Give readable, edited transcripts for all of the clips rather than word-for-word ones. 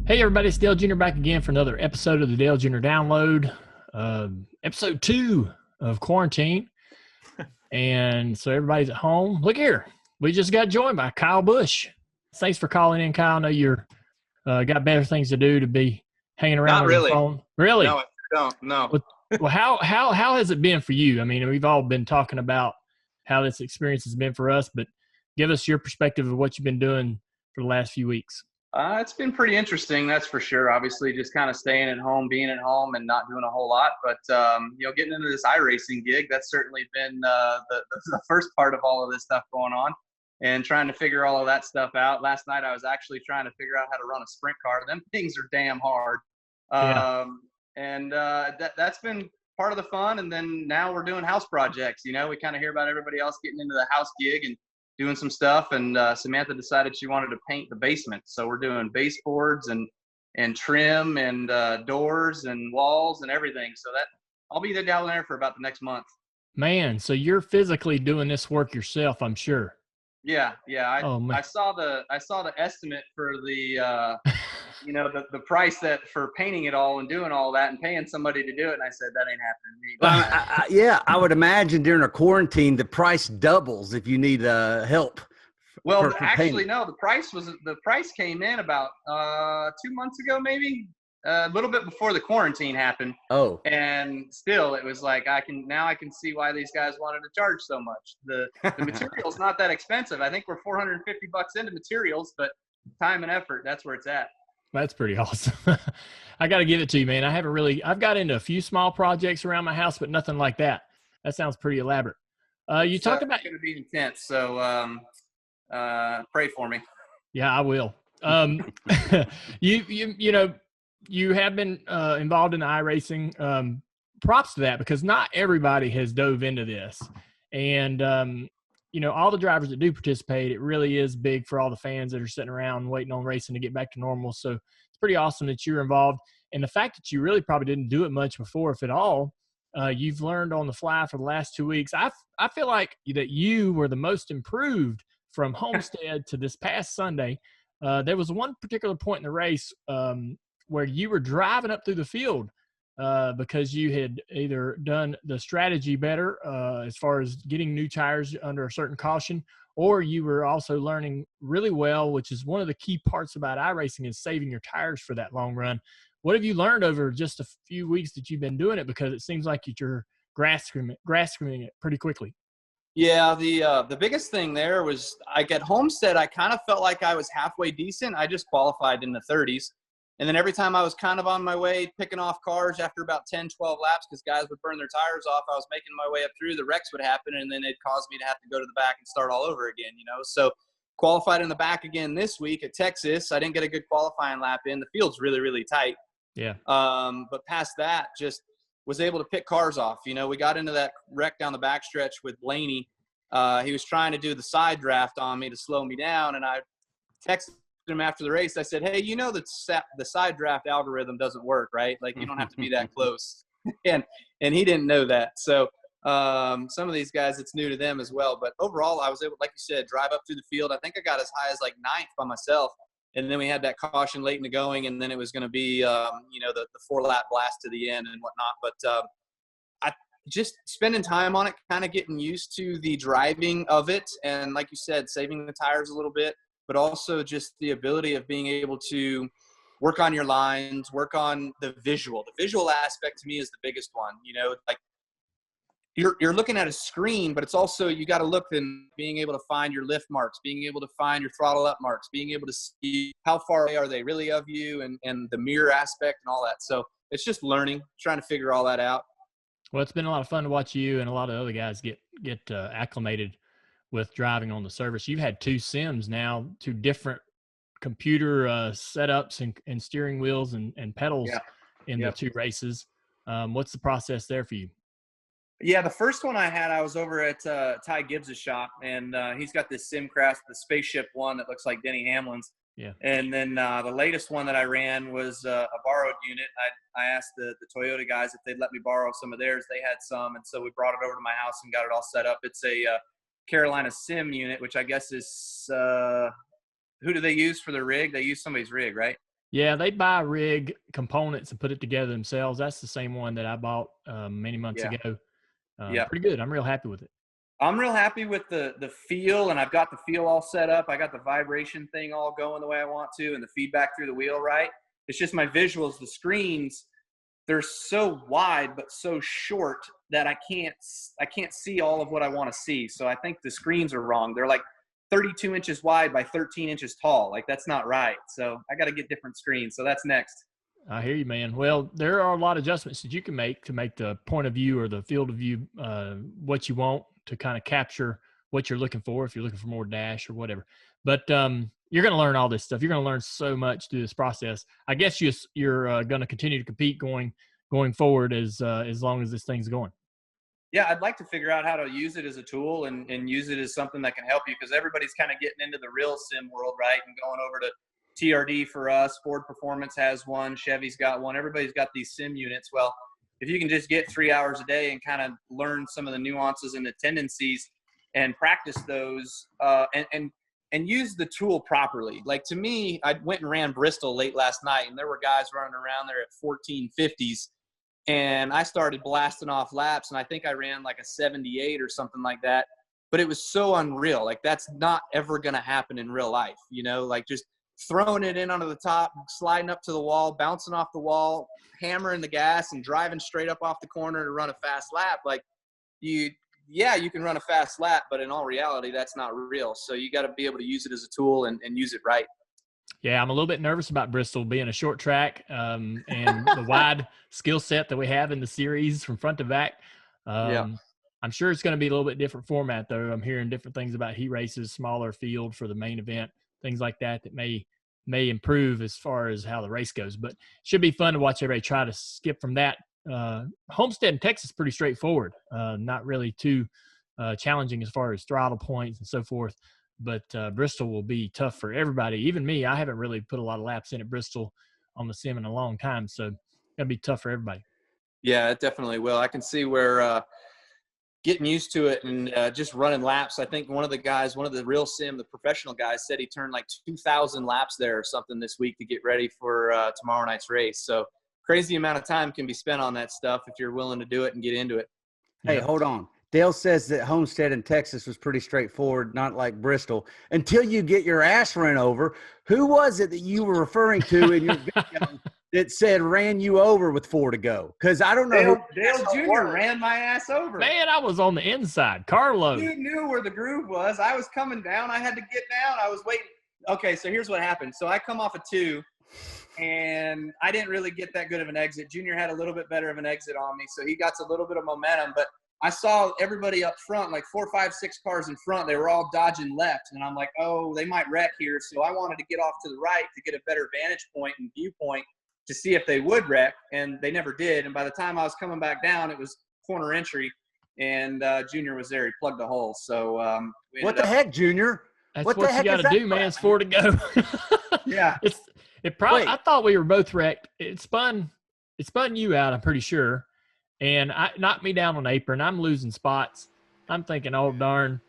Hey everybody, it's Dale Jr. back again for another episode of the Dale Jr. Download, episode 2 of quarantine. And so everybody's at home. Look here, we just got joined by Kyle Busch. Thanks for calling in, Kyle. I know you're got better things to do to be hanging around Not with really. your phone. Really? No, I don't. No. Well, how has it been for you? I mean, we've all been talking about how this experience has been for us, but give us your perspective of what you've been doing for the last few weeks. It's been pretty interesting, that's for sure. Obviously, just kind of staying at home, being at home, and not doing a whole lot. But getting into this iRacing gig, that's certainly been the first part of all of this stuff going on, and trying to figure all of that stuff out. Last night, I was actually trying to figure out how to run a sprint car. Them things are damn hard. Yeah. That's been part of the fun. And then now we're doing house projects. We kind of hear about everybody else getting into the house gig and doing some stuff, and Samantha decided she wanted to paint the basement. So we're doing baseboards and trim and doors and walls and everything. So that I'll be down there for about the next month. Man, so you're physically doing this work yourself, I'm sure. Yeah. I saw the estimate for the the price that for painting it all and doing all that and paying somebody to do it, and I said that ain't happening to me. I would imagine during a quarantine the price doubles if you need help. Well, actually, no. The price came in about 2 months ago, maybe a little bit before the quarantine happened. Oh, and still, it was like I can see why these guys wanted to charge so much. The material's not that expensive. I think we're $450 into materials, but time and effort, that's where it's at. That's pretty awesome. I got to give it to you, man. I've got into a few small projects around my house, but nothing like that. That sounds pretty elaborate. You talked about it's going to be intense, so pray for me. Yeah, I will. You have been involved in the iRacing. Props to that, because not everybody has dove into this, and all the drivers that do participate, it really is big for all the fans that are sitting around waiting on racing to get back to normal. So it's pretty awesome that you're involved. And the fact that you really probably didn't do it much before, if at all, you've learned on the fly for the last 2 weeks. I feel like that you were the most improved from Homestead to this past Sunday. There was one particular point in the race where you were driving up through the field because you had either done the strategy better as far as getting new tires under a certain caution, or you were also learning really well, which is one of the key parts about iRacing, is saving your tires for that long run. What have you learned over just a few weeks that you've been doing it? Because it seems like you're grasping it pretty quickly. Yeah, the biggest thing there was at Homestead, I kind of felt like I was halfway decent. I just qualified in the 30s. And then every time I was kind of on my way, picking off cars after about 10, 12 laps, because guys would burn their tires off, I was making my way up through, the wrecks would happen, and then it'd cause me to have to go to the back and start all over again, So qualified in the back again this week at Texas. I didn't get a good qualifying lap in. The field's really, really tight. Yeah. But past that, just was able to pick cars off. We got into that wreck down the backstretch with Blaney. He was trying to do the side draft on me to slow me down, and I texted him after the race. I said, hey, the side draft algorithm doesn't work, right? Like, you don't have to be that close. and he didn't know that. So some of these guys, it's new to them as well. But overall, I was able, like you said, drive up through the field. I think I got as high as like 9th by myself. And then we had that caution late in the going, and then it was going to be, the 4-lap blast to the end and whatnot. But I just spending time on it, kind of getting used to the driving of it. And like you said, saving the tires a little bit, but also just the ability of being able to work on your lines, work on the visual. The visual aspect to me is the biggest one. Like you're looking at a screen, but it's also, you got to look and being able to find your lift marks, being able to find your throttle up marks, being able to see how far away are they really of you, and the mirror aspect and all that. So it's just learning, trying to figure all that out. Well, it's been a lot of fun to watch you and a lot of other guys get acclimated with driving on the service. You've had 2 sims now, 2 different computer setups and steering wheels and pedals in the 2 races. What's the process there for you? Yeah, the first one I had, I was over at Ty Gibbs' shop, and he's got this Simcraft, the spaceship one that looks like Denny Hamlin's. Yeah. And then the latest one that I ran was a borrowed unit. I asked the Toyota guys if they'd let me borrow some of theirs. They had some, and so we brought it over to my house and got it all set up. It's a Carolina Sim unit, which I guess is who do they use for the rig? They use somebody's rig, right? Yeah, they buy rig components and put it together themselves. That's the same one that I bought many months Yeah. ago. Yeah. Pretty good. I'm real happy with it. I'm real happy with the feel, and I've got the feel all set up. I got the vibration thing all going the way I want to, and the feedback through the wheel right. It's just my visuals, the screens, they're so wide but so short that I can't see all of what I want to see. So I think the screens are wrong. They're like 32 inches wide by 13 inches tall. Like, that's not right. So I got to get different screens. So that's next. I hear you, man. Well, there are a lot of adjustments that you can make to make the point of view or the field of view what you want to kind of capture what you're looking for, if you're looking for more dash or whatever. But you're going to learn all this stuff. You're going to learn so much through this process. I guess you're going to continue to compete going forward as long as this thing's going. Yeah, I'd like to figure out how to use it as a tool and use it as something that can help you, because everybody's kind of getting into the real sim world, right, and going over to TRD for us. Ford Performance has one. Chevy's got one. Everybody's got these sim units. Well, if you can just get 3 hours a day and kind of learn some of the nuances and the tendencies and practice those and use the tool properly. Like, to me, I went and ran Bristol late last night, and there were guys running around there at 1450s. And I started blasting off laps, and I think I ran like a 78 or something like that. But it was so unreal. Like, that's not ever going to happen in real life, like just throwing it in onto the top, sliding up to the wall, bouncing off the wall, hammering the gas, and driving straight up off the corner to run a fast lap. Like, you can run a fast lap, but in all reality, that's not real. So you got to be able to use it as a tool and use it right. Yeah, I'm a little bit nervous about Bristol being a short track and the wide skill set that we have in the series from front to back. I'm sure it's going to be a little bit different format, though. I'm hearing different things about heat races, smaller field for the main event, things like that may improve as far as how the race goes. But it should be fun to watch everybody try to skip from that. Homestead in Texas is pretty straightforward, not really too challenging as far as throttle points and so forth. But Bristol will be tough for everybody, even me. I haven't really put a lot of laps in at Bristol on the sim in a long time, so it'll be tough for everybody. Yeah, it definitely will. I can see where getting used to it and just running laps. I think one of the real sim, the professional guys, said he turned like 2,000 laps there or something this week to get ready for tomorrow night's race. So crazy amount of time can be spent on that stuff if you're willing to do it and get into it. Hey, hold on. Dale says that Homestead in Texas was pretty straightforward, not like Bristol, until you get your ass run over. Who was it that you were referring to in your video that said ran you over with 4 to go? Because I don't know. Dale Jr. ran my ass over. Man, I was on the inside. Carlo. You knew where the groove was. I was coming down. I had to get down. I was waiting. Okay, so here's what happened. So I come off a 2, and I didn't really get that good of an exit. Junior had a little bit better of an exit on me, so he got a little bit of momentum, but I saw everybody up front, like 4, 5, 6 cars in front. They were all dodging left. And I'm like, oh, they might wreck here. So I wanted to get off to the right to get a better vantage point and viewpoint to see if they would wreck. And they never did. And by the time I was coming back down, it was corner entry. And Junior was there. He plugged the hole. So what the heck, Junior? That's what you got to do, man. It's 4 to go. Yeah. I thought we were both wrecked. It spun you out, I'm pretty sure. And I knocked me down on the apron. I'm losing spots. I'm thinking, oh, darn,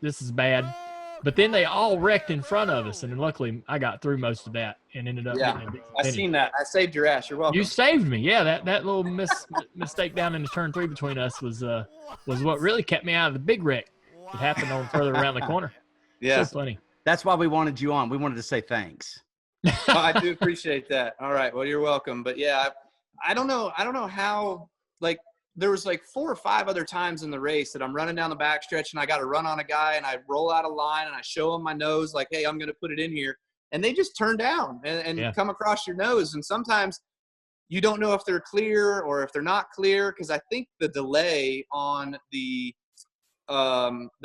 this is bad. But then they all wrecked in front of us, and luckily I got through most of that and ended up getting a big I seen that. I saved your ass. You're welcome. You saved me. Yeah, that little mistake down in the turn 3 between us was what really kept me out of the big wreck that happened on further around the corner. Yeah. So funny. That's why we wanted you on. We wanted to say thanks. I do appreciate that. All right. Well, you're welcome. But yeah, I don't know how, like, there was like 4 or 5 other times in the race that I'm running down the backstretch and I got to run on a guy and I roll out of line and I show him my nose like, hey, I'm going to put it in here. And they just turn down and come across your nose. And sometimes you don't know if they're clear or if they're not clear, because I think the delay on the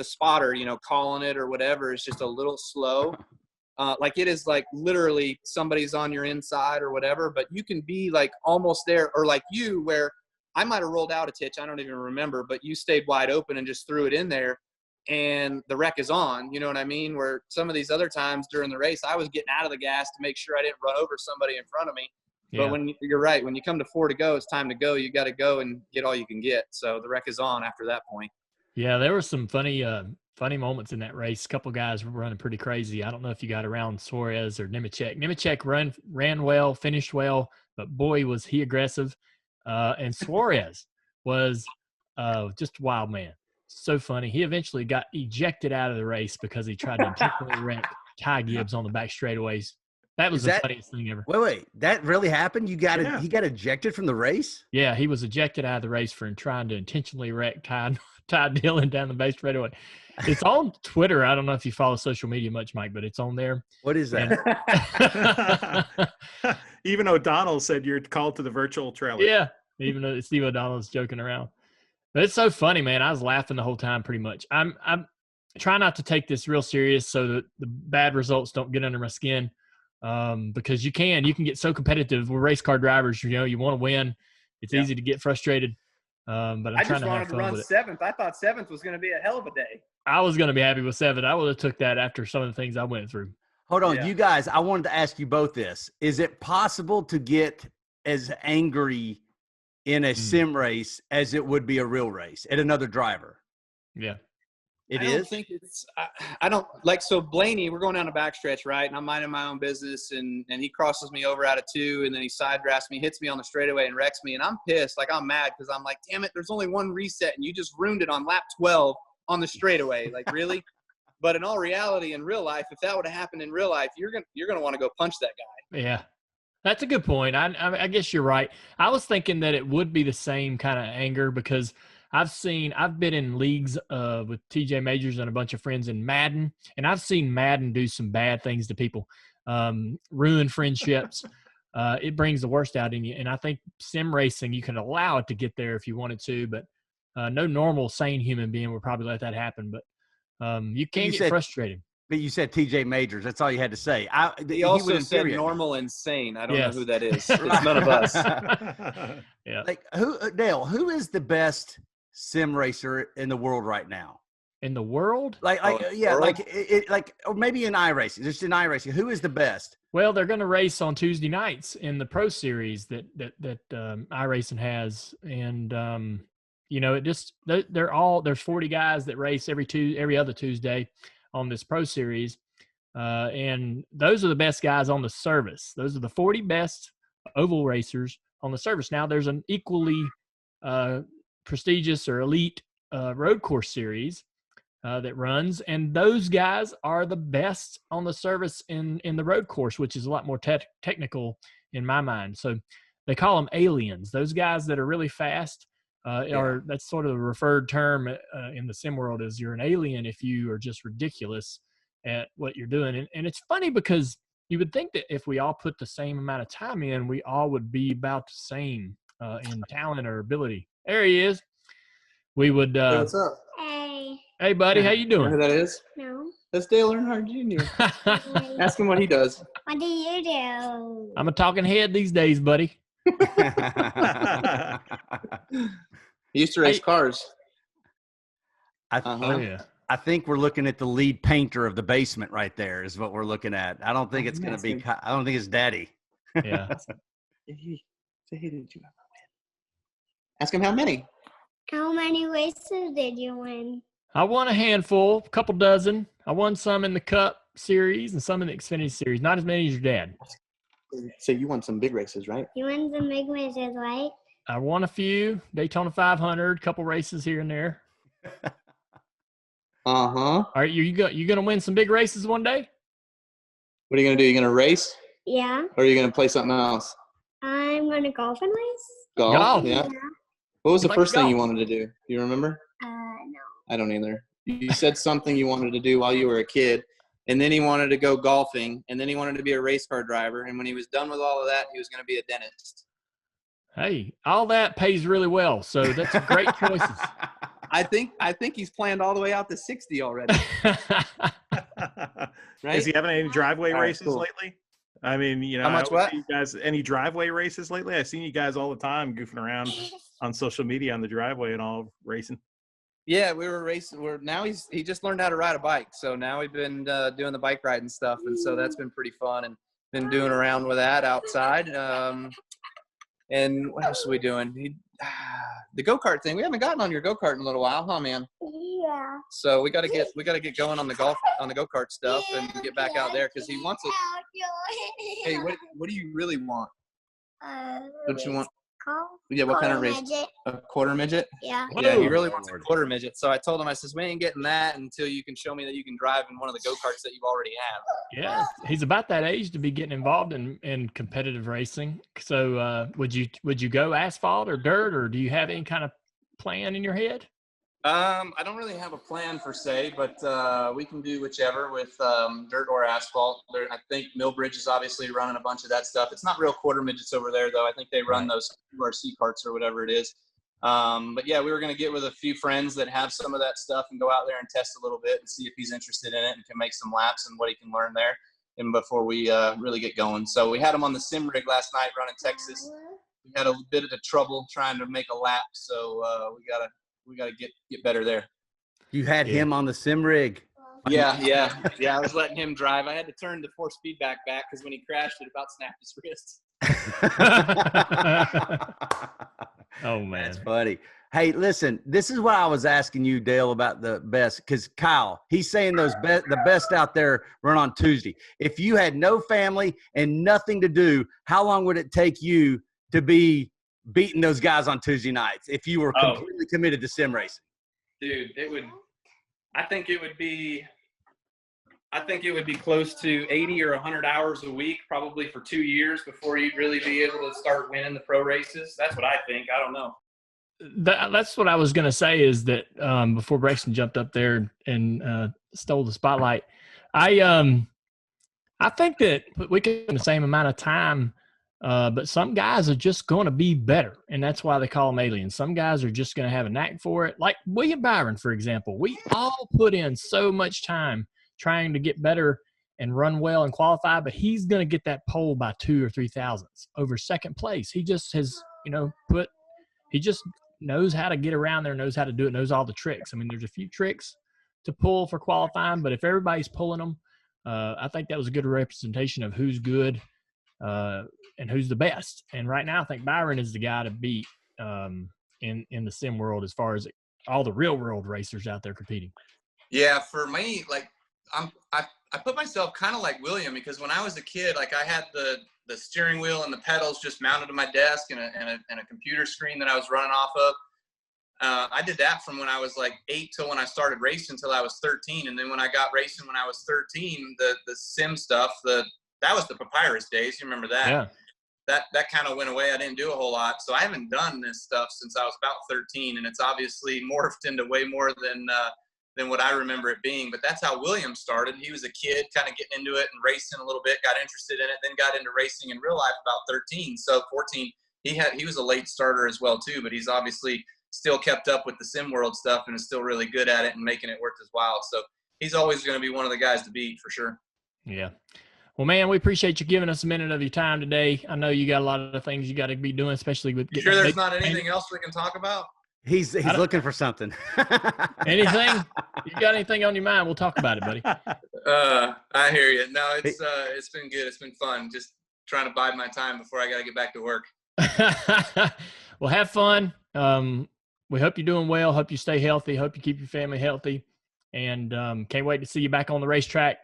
spotter, calling it or whatever, is just a little slow. Like, it is like literally somebody's on your inside or whatever, but you can be like almost there, or like you, where I might have rolled out a titch, I don't even remember, but you stayed wide open and just threw it in there and the wreck is on. You know what I mean? Where some of these other times during the race, I was getting out of the gas to make sure I didn't run over somebody in front of me. Yeah. But when you're right, when you come to 4 to go, it's time to go. You got to go and get all you can get. So the wreck is on after that point. Yeah, there were some funny funny moments in that race. A couple guys were running pretty crazy. I don't know if you got around Suarez or Nemechek. Nemechek ran well, finished well, but boy, was he aggressive. And Suarez was just a wild man. So funny. He eventually got ejected out of the race because he tried to intentionally wreck Ty Gibbs on the back straightaways. That was the funniest thing ever. Wait, that really happened? He got ejected from the race? Yeah, he was ejected out of the race for trying to intentionally wreck Ty Dillon down the back straightaway. It's on Twitter. I don't know if you follow social media much, Mike, but it's on there. What is that? Even O'Donnell said you're called to the virtual trailer. Yeah, even though Steve O'Donnell's joking around. But it's so funny, man. I was laughing the whole time pretty much. I'm trying not to take this real serious so that the bad results don't get under my skin. Because you can get so competitive. We're race car drivers, you want to win. It's easy to get frustrated. But I'm trying to have fun with it. I just wanted to run 7th. I thought 7th was going to be a hell of a day. I was going to be happy with 7th. I would have took that after some of the things I went through. Hold on, you guys. I wanted to ask you both this. Is it possible to get as angry in a sim race as it would be a real race at another driver? Yeah. I don't think it's I don't like, so Blaney, we're going down the backstretch, right? And I'm minding my own business and he crosses me over out of 2 and then he side drafts me, hits me on the straightaway and wrecks me. And I'm pissed. Like, I'm mad because I'm like, damn it, there's only one reset and you just ruined it on lap 12 on the straightaway. Like, really? But in all reality, in real life, if that would have happened in real life, you're gonna want to go punch that guy. Yeah. That's a good point. I guess you're right. I was thinking that it would be the same kind of anger because I've been in leagues with TJ Majors and a bunch of friends in Madden, and I've seen Madden do some bad things to people, ruin friendships. It brings the worst out in you. And I think sim racing, you can allow it to get there if you wanted to, but no normal, sane human being would probably let that happen. But you can get frustrated. But you said TJ Majors. That's all you had to say. He also said normal and sane. I don't know who that is. It's none of us. Yeah. Like, Dale, who is the best sim racer in the world right now? In the world? Or maybe in iRacing. Just in iRacing, who is the best? Well, they're going to race on Tuesday nights in the Pro Series that iRacing has, and there's 40 guys that race every other Tuesday on this Pro Series, and those are the best guys on the service. Those are the 40 best oval racers on the service. Now, there's an equally prestigious or elite road course series that runs, and those guys are the best on the service in the road course, which is a lot more technical in my mind. So they call them aliens. Those guys that are really fast that's sort of the referred term in the sim world, is you're an alien if you are just ridiculous at what you're doing. And it's funny because you would think that if we all put the same amount of time in, we all would be about the same in talent or ability. There he is. We would. Hey, what's up? Hey, buddy. How you doing? You know who that is? No. That's Dale Earnhardt Jr. Ask him what he does. What do you do? I'm a talking head these days, buddy. He used to race cars. I think we're looking at the lead painter of the basement right there is what we're looking at. I don't think it's going to be – I don't think it's Daddy. Yeah. Say, hey, did you ever win? Ask him how many. How many races did you win? I won a handful, a couple dozen. I won some in the Cup Series and some in the Xfinity Series. Not as many as your dad. So you won some big races, right? You won some big races, right? I won a few. Daytona 500, couple races here and there. All right, you gonna win some big races one day? What are you gonna do? You gonna race? Yeah. Or are you gonna play something else? I'm gonna golf and race. Golf? Yeah. What was the first thing you wanted to do? Do you remember? No. I don't either. You said something you wanted to do while you were a kid, and then he wanted to go golfing, and then he wanted to be a race car driver, and when he was done with all of that, he was going to be a dentist. Hey, all that pays really well, so that's great choices. I think he's planned all the way out to 60 already. Right? Is he having any driveway races lately? I mean, how much what? You guys, any driveway races lately? I've seen you guys all the time goofing around on social media on the driveway and all racing. Yeah, we were racing. He just learned how to ride a bike, so now we've been doing the bike riding stuff, and so that's been pretty fun, and been doing around with that outside. And what else are we doing? The go-kart thing. We haven't gotten on your go-kart in a little while, huh, man? Yeah. So we gotta get going on the go-kart stuff and get back out there because he wants it. Hey, what do you really want? Don't you want? Yeah, what kind of race? Midget. A quarter midget? Yeah. Yeah, he really wants a quarter midget. So I told him, I says, we ain't getting that until you can show me that you can drive in one of the go-karts that you've already have. Yeah, he's about that age to be getting involved in competitive racing. So would you go asphalt or dirt, or do you have any kind of plan in your head? I don't really have a plan per se, but we can do whichever with dirt or asphalt. I think Millbridge is obviously running a bunch of that stuff. It's not real quarter midgets over there, though. I think they run those RC carts or whatever it is. But yeah, we were going to get with a few friends that have some of that stuff and go out there and test a little bit and see if he's interested in it and can make some laps and what he can learn there. And before we really get going. So we had him on the sim rig last night running Texas. We had a bit of trouble trying to make a lap. So we gotta get better there. You had him on the sim rig. Yeah. I was letting him drive. I had to turn the force feedback back because when he crashed, it about snapped his wrist. Oh man, that's funny. Hey, listen, this is what I was asking you, Dale, about the best, because Kyle, he's saying the best out there run on Tuesday. If you had no family and nothing to do, how long would it take you to be beating those guys on Tuesday nights if you were completely committed to sim racing? Dude, I think it would be close to 80 or 100 hours a week, probably for 2 years before you'd really be able to start winning the pro races. That's what I think. I don't know. That's what I was going to say is that before Brexton jumped up there and stole the spotlight, I think that we could in the same amount of time, but some guys are just going to be better, and that's why they call them aliens. Some guys are just going to have a knack for it. Like William Byron, for example. We all put in so much time trying to get better and run well and qualify, but he's going to get that pole by 2 or 3 thousandths over second place. He just has, he just knows how to get around there, knows how to do it, knows all the tricks. I mean, there's a few tricks to pull for qualifying, but if everybody's pulling them, I think that was a good representation of who's good and who's the best. And right now, I think Byron is the guy to beat in the sim world as far as all the real world racers out there competing. Yeah, for me, like I put myself kind of like William, because when I was a kid, like I had the steering wheel and the pedals just mounted to my desk and a computer screen that I was running off of. I did that from when I was like 8 till when I started racing until I was 13. And then when I got racing when I was 13, the sim stuff, that was the papyrus days. You remember that? Yeah. That kind of went away. I didn't do a whole lot. So I haven't done this stuff since I was about 13, and it's obviously morphed into way more than what I remember it being. But that's how William started. He was a kid kind of getting into it and racing a little bit, got interested in it, then got into racing in real life about 13. So 14, he was a late starter as well too, but he's obviously still kept up with the sim world stuff and is still really good at it and making it worth his while. So he's always going to be one of the guys to beat for sure. Yeah. Well, man, we appreciate you giving us a minute of your time today. I know you got a lot of things you got to be doing, especially with getting. Sure, there's not anything else we can talk about? He's looking for something. Anything? You got anything on your mind? We'll talk about it, buddy. I hear you. No, it's been good. It's been fun. Just trying to bide my time before I got to get back to work. Well, have fun. We hope you're doing well. Hope you stay healthy. Hope you keep your family healthy. And can't wait to see you back on the racetrack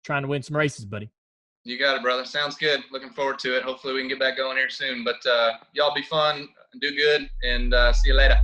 trying to win some races, buddy. You got it, brother. Sounds good. Looking forward to it. Hopefully we can get back going here soon. But y'all be fun and do good, and see you later.